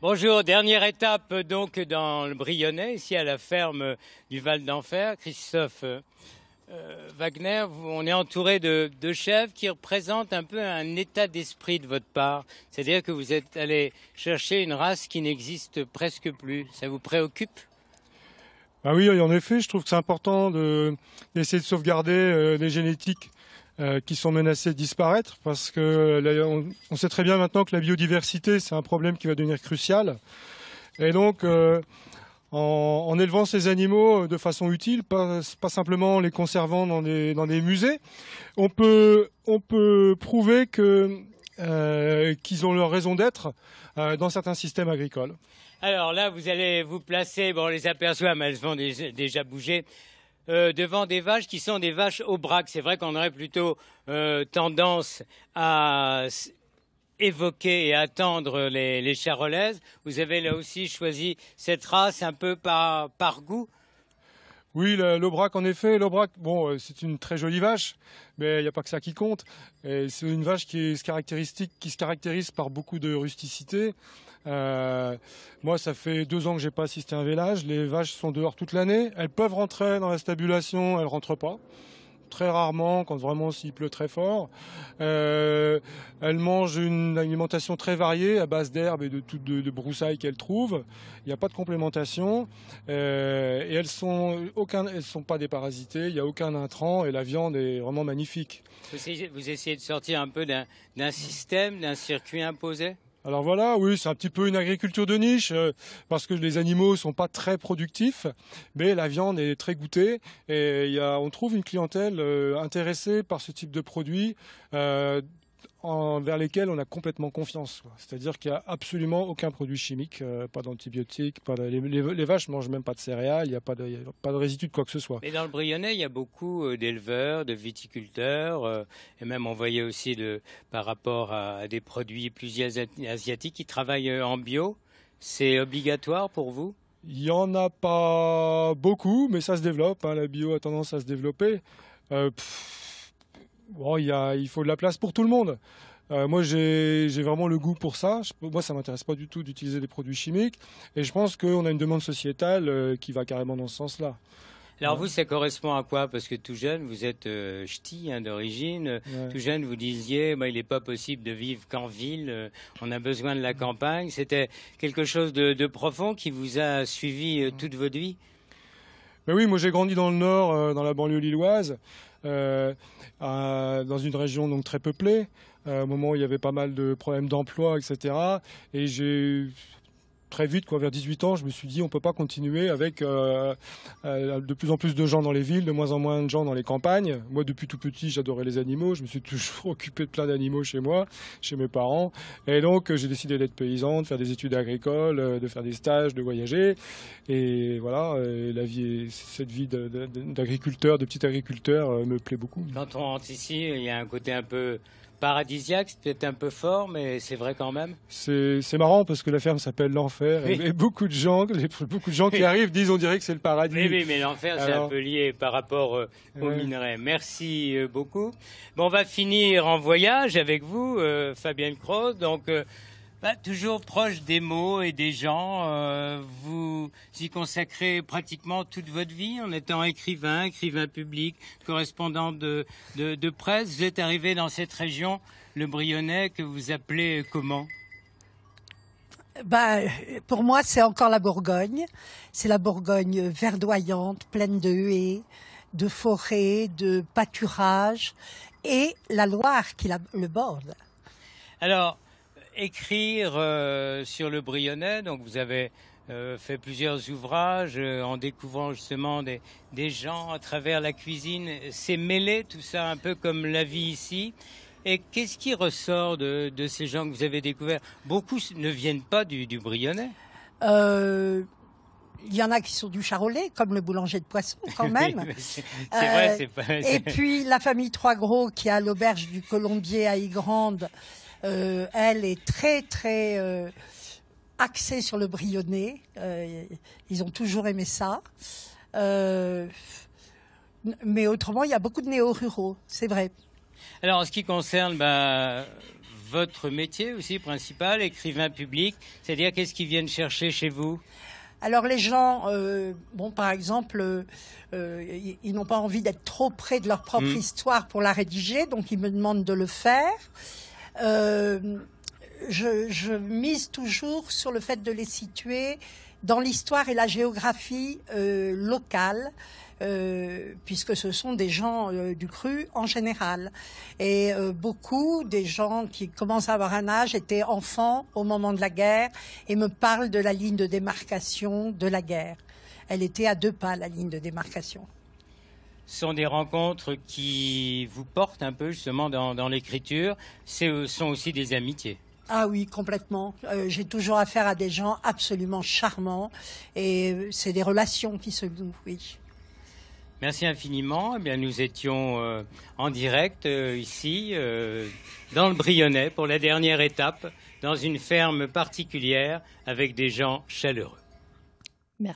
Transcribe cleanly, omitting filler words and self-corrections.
Bonjour, dernière étape donc dans le Brionnais, ici à la ferme du Val d'Enfer. Christophe Wagner, on est entouré de chefs qui représentent un peu un état d'esprit de votre part. C'est-à-dire que vous êtes allé chercher une race qui n'existe presque plus. Ça vous préoccupe? Ah oui, en effet, je trouve que c'est important d'essayer de sauvegarder les génétiques qui sont menacées de disparaître, parce que là, on sait très bien maintenant que la biodiversité, c'est un problème qui va devenir crucial. Et donc, en élevant ces animaux de façon utile, pas simplement en les conservant dans des musées, on peut prouver qu'ils ont leur raison d'être dans certains systèmes agricoles. Alors là, vous allez vous placer, bon, on les aperçoit, mais elles vont déjà bouger, devant des vaches qui sont des vaches Aubrac. C'est vrai qu'on aurait plutôt tendance à évoquer et attendre les charolaises. Vous avez là aussi choisi cette race un peu par goût. Oui, l'Aubrac, en effet. L'Aubrac, bon, c'est une très jolie vache, mais il n'y a pas que ça qui compte. C'est une vache qui se caractérise par beaucoup de rusticité. Moi, ça fait 2 ans que j'ai pas assisté à un vélage. Les vaches sont dehors toute l'année. Elles peuvent rentrer dans la stabulation, elles rentrent pas. Très rarement, quand vraiment s'il pleut très fort. Elles mangent une alimentation très variée à base d'herbes et de broussailles qu'elles trouvent. Il n'y a pas de complémentation. Et elles sont pas déparasitées. Il n'y a aucun intrant et la viande est vraiment magnifique. Vous essayez de sortir un peu d'un système, d'un circuit imposé? Alors voilà, oui, c'est un petit peu une agriculture de niche, parce que les animaux sont pas très productifs, mais la viande est très goûtée et on trouve une clientèle intéressée par ce type de produits vers lesquels on a complètement confiance. C'est-à-dire qu'il n'y a absolument aucun produit chimique, pas d'antibiotiques, les vaches mangent même pas de céréales, il n'y a pas de résidus de quoi que ce soit. Mais dans le Brionnais, il y a beaucoup d'éleveurs, de viticulteurs, et même on voyait aussi par rapport à des produits plus asiatiques qui travaillent en bio. C'est obligatoire pour vous? Il n'y en a pas beaucoup, mais ça se développe, hein, la bio a tendance à se développer. Bon, il faut de la place pour tout le monde. Moi, j'ai vraiment le goût pour ça. Moi, ça m'intéresse pas du tout d'utiliser des produits chimiques. Et je pense qu'on a une demande sociétale qui va carrément dans ce sens-là. Alors vous, ça correspond à quoi? Parce que tout jeune, vous êtes ch'ti d'origine. Ouais. Tout jeune, vous disiez, il n'est pas possible de vivre qu'en ville. On a besoin de la campagne. C'était quelque chose de profond qui vous a suivi toute votre vie? Ben oui, moi j'ai grandi dans le Nord, dans la banlieue lilloise, dans une région donc très peuplée, au moment où il y avait pas mal de problèmes d'emploi, etc. Et j'ai très vite, vers 18 ans, je me suis dit on peut pas continuer avec de plus en plus de gens dans les villes, de moins en moins de gens dans les campagnes. Moi, depuis tout petit, j'adorais les animaux. Je me suis toujours occupé de plein d'animaux chez moi, chez mes parents. Et donc, j'ai décidé d'être paysan, de faire des études agricoles, de faire des stages, de voyager. Et voilà, cette vie d'agriculteur, de petit agriculteur, me plaît beaucoup. Quand on rentre ici, il y a un côté un peu paradisiaque, c'est peut-être un peu fort, mais c'est vrai quand même. C'est marrant parce que la ferme s'appelle l'Enfer, oui. Et beaucoup de gens qui arrivent disent on dirait que c'est le paradis. Oui, mais l'Enfer, c'est un peu lié par rapport aux minerais. Merci beaucoup. Bon, on va finir en voyage avec vous, Fabienne Croz. Donc, toujours proche des mots et des gens, vous y consacrez pratiquement toute votre vie en étant écrivain public, correspondant de presse. Vous êtes arrivé dans cette région, le Brionnais, que vous appelez comment? Pour moi, c'est encore la Bourgogne. C'est la Bourgogne verdoyante, pleine de haies, de forêts, de pâturages et la Loire qui le borde. Alors, écrire sur le Brionnais, donc vous avez fait plusieurs ouvrages en découvrant justement des gens à travers la cuisine. C'est mêlé tout ça un peu comme la vie ici. Et qu'est-ce qui ressort de ces gens que vous avez découverts? Beaucoup ne viennent pas du Brionnais. Il y en a qui sont du Charolais, comme le boulanger de poisson, quand même. Oui, c'est vrai, c'est pas... Et puis, la famille Trois Gros, qui a l'auberge du Colombier à Ygrande, elle est très, très axée sur le Brionnais. Ils ont toujours aimé ça. Mais autrement, il y a beaucoup de néo-ruraux, c'est vrai. Alors, en ce qui concerne votre métier aussi principal, écrivain public, c'est-à-dire qu'est-ce qu'ils viennent chercher chez vous? Alors les gens, par exemple, ils n'ont pas envie d'être trop près de leur propre histoire pour la rédiger, donc ils me demandent de le faire. Je mise toujours sur le fait de les situer dans l'histoire et la géographie locale, puisque ce sont des gens du cru en général. Et beaucoup des gens qui commencent à avoir un âge étaient enfants au moment de la guerre et me parlent de la ligne de démarcation de la guerre. Elle était à 2 pas, la ligne de démarcation. Ce sont des rencontres qui vous portent un peu justement dans l'écriture. Ce sont aussi des amitiés. Ah oui, complètement. J'ai toujours affaire à des gens absolument charmants et c'est des relations qui se nouent, oui. Merci infiniment. Eh bien, nous étions en direct ici, dans le Brionnais, pour la dernière étape, dans une ferme particulière avec des gens chaleureux.